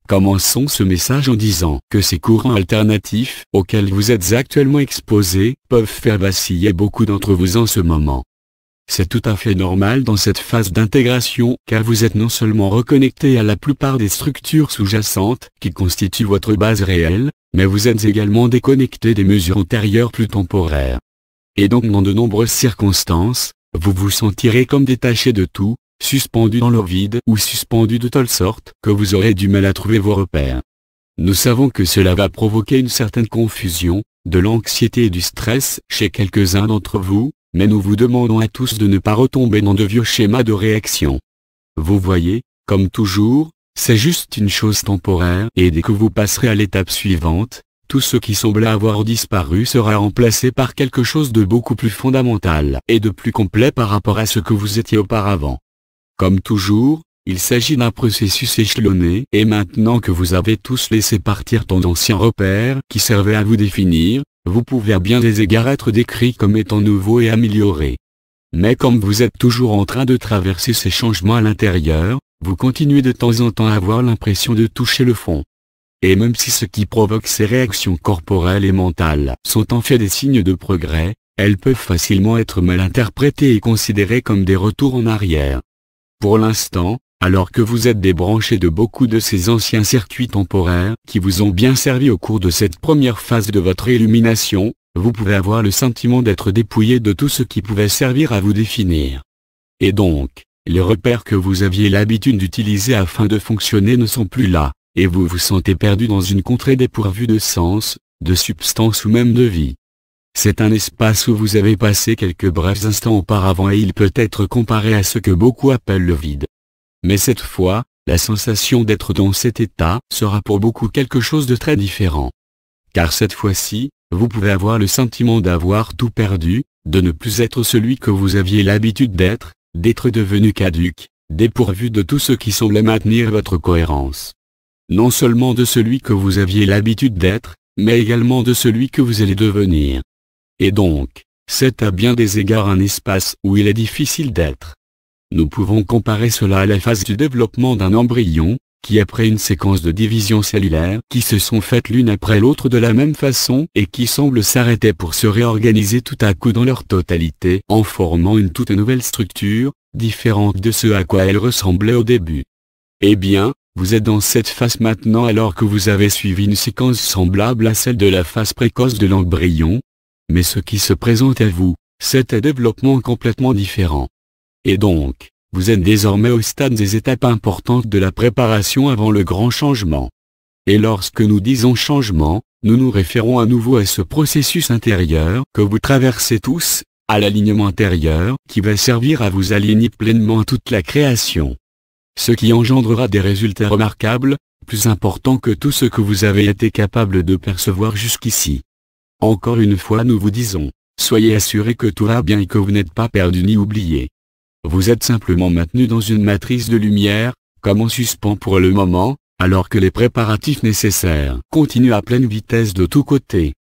Commençons ce message en disant que ces courants alternatifs auxquels vous êtes actuellement exposés peuvent faire vaciller beaucoup d'entre vous en ce moment. C'est tout à fait normal dans cette phase d'intégration car vous êtes non seulement reconnecté à la plupart des structures sous-jacentes qui constituent votre base réelle, mais vous êtes également déconnecté des mesures antérieures plus temporaires. Et donc dans de nombreuses circonstances, vous vous sentirez comme détaché de tout, suspendu dans le vide ou suspendu de telle sorte que vous aurez du mal à trouver vos repères. Nous savons que cela va provoquer une certaine confusion, de l'anxiété et du stress chez quelques-uns d'entre vous, mais nous vous demandons à tous de ne pas retomber dans de vieux schémas de réaction. Vous voyez, comme toujours, c'est juste une chose temporaire et dès que vous passerez à l'étape suivante, tout ce qui semblait avoir disparu sera remplacé par quelque chose de beaucoup plus fondamental et de plus complet par rapport à ce que vous étiez auparavant. Comme toujours, il s'agit d'un processus échelonné et maintenant que vous avez tous laissé partir tant d'anciens repères qui servaient à vous définir, vous pouvez à bien des égards être décrits comme étant nouveaux et améliorés. Mais comme vous êtes toujours en train de traverser ces changements à l'intérieur, vous continuez de temps en temps à avoir l'impression de toucher le fond. Et même si ce qui provoque ces réactions corporelles et mentales sont en fait des signes de progrès, elles peuvent facilement être mal interprétées et considérées comme des retours en arrière. Pour l'instant, alors que vous êtes débranché de beaucoup de ces anciens circuits temporaires qui vous ont bien servi au cours de cette première phase de votre illumination, vous pouvez avoir le sentiment d'être dépouillé de tout ce qui pouvait servir à vous définir. Et donc, les repères que vous aviez l'habitude d'utiliser afin de fonctionner ne sont plus là, et vous vous sentez perdu dans une contrée dépourvue de sens, de substance ou même de vie. C'est un espace où vous avez passé quelques brefs instants auparavant et il peut être comparé à ce que beaucoup appellent le vide. Mais cette fois, la sensation d'être dans cet état sera pour beaucoup quelque chose de très différent. Car cette fois-ci, vous pouvez avoir le sentiment d'avoir tout perdu, de ne plus être celui que vous aviez l'habitude d'être devenu caduc, dépourvu de tout ce qui semblait maintenir votre cohérence. Non seulement de celui que vous aviez l'habitude d'être, mais également de celui que vous allez devenir. Et donc, c'est à bien des égards un espace où il est difficile d'être. Nous pouvons comparer cela à la phase du développement d'un embryon, qui après une séquence de divisions cellulaires qui se sont faites l'une après l'autre de la même façon et qui semblent s'arrêter pour se réorganiser tout à coup dans leur totalité en formant une toute nouvelle structure, différente de ce à quoi elle ressemblait au début. Eh bien, vous êtes dans cette phase maintenant alors que vous avez suivi une séquence semblable à celle de la phase précoce de l'embryon. Mais ce qui se présente à vous, c'est un développement complètement différent. Et donc, vous êtes désormais au stade des étapes importantes de la préparation avant le grand changement. Et lorsque nous disons changement, nous nous référons à nouveau à ce processus intérieur que vous traversez tous, à l'alignement intérieur qui va servir à vous aligner pleinement à toute la création. Ce qui engendrera des résultats remarquables, plus importants que tout ce que vous avez été capable de percevoir jusqu'ici. Encore une fois nous vous disons, soyez assurés que tout va bien et que vous n'êtes pas perdu ni oublié. Vous êtes simplement maintenu dans une matrice de lumière, comme en suspens pour le moment, alors que les préparatifs nécessaires continuent à pleine vitesse de tous côtés.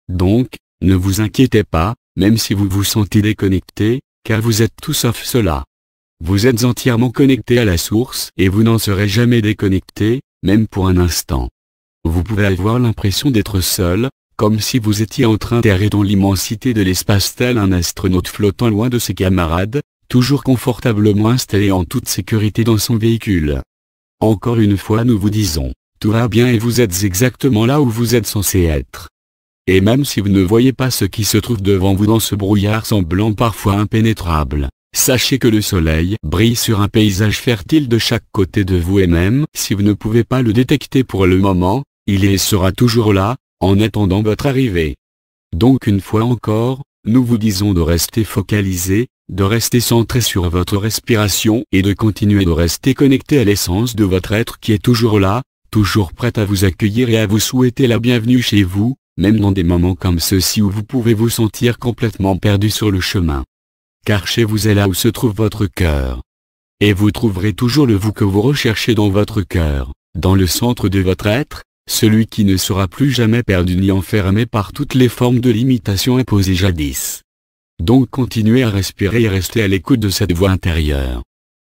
Donc, ne vous inquiétez pas, même si vous vous sentez déconnecté, car vous êtes tout sauf cela. Vous êtes entièrement connecté à la source et vous n'en serez jamais déconnecté, même pour un instant. Vous pouvez avoir l'impression d'être seul, comme si vous étiez en train d'errer dans l'immensité de l'espace tel un astronaute flottant loin de ses camarades, toujours confortablement installé en toute sécurité dans son véhicule. Encore une fois nous vous disons, tout va bien et vous êtes exactement là où vous êtes censé être. Et même si vous ne voyez pas ce qui se trouve devant vous dans ce brouillard semblant parfois impénétrable, sachez que le soleil brille sur un paysage fertile de chaque côté de vous et même si vous ne pouvez pas le détecter pour le moment, il est et sera toujours là, en attendant votre arrivée. Donc une fois encore, nous vous disons de rester focalisé, de rester centré sur votre respiration et de continuer de rester connecté à l'essence de votre être qui est toujours là, toujours prête à vous accueillir et à vous souhaiter la bienvenue chez vous, même dans des moments comme ceux-ci où vous pouvez vous sentir complètement perdu sur le chemin. Car chez vous est là où se trouve votre cœur. Et vous trouverez toujours le vous que vous recherchez dans votre cœur, dans le centre de votre être, celui qui ne sera plus jamais perdu ni enfermé par toutes les formes de limitation imposées jadis. Donc continuez à respirer et restez à l'écoute de cette voix intérieure.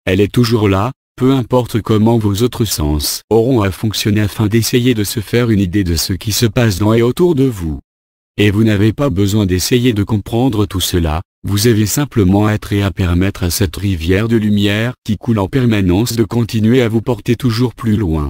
Elle est toujours là, peu importe comment vos autres sens auront à fonctionner afin d'essayer de se faire une idée de ce qui se passe dans et autour de vous. Et vous n'avez pas besoin d'essayer de comprendre tout cela, vous avez simplement à être et à permettre à cette rivière de lumière qui coule en permanence de continuer à vous porter toujours plus loin.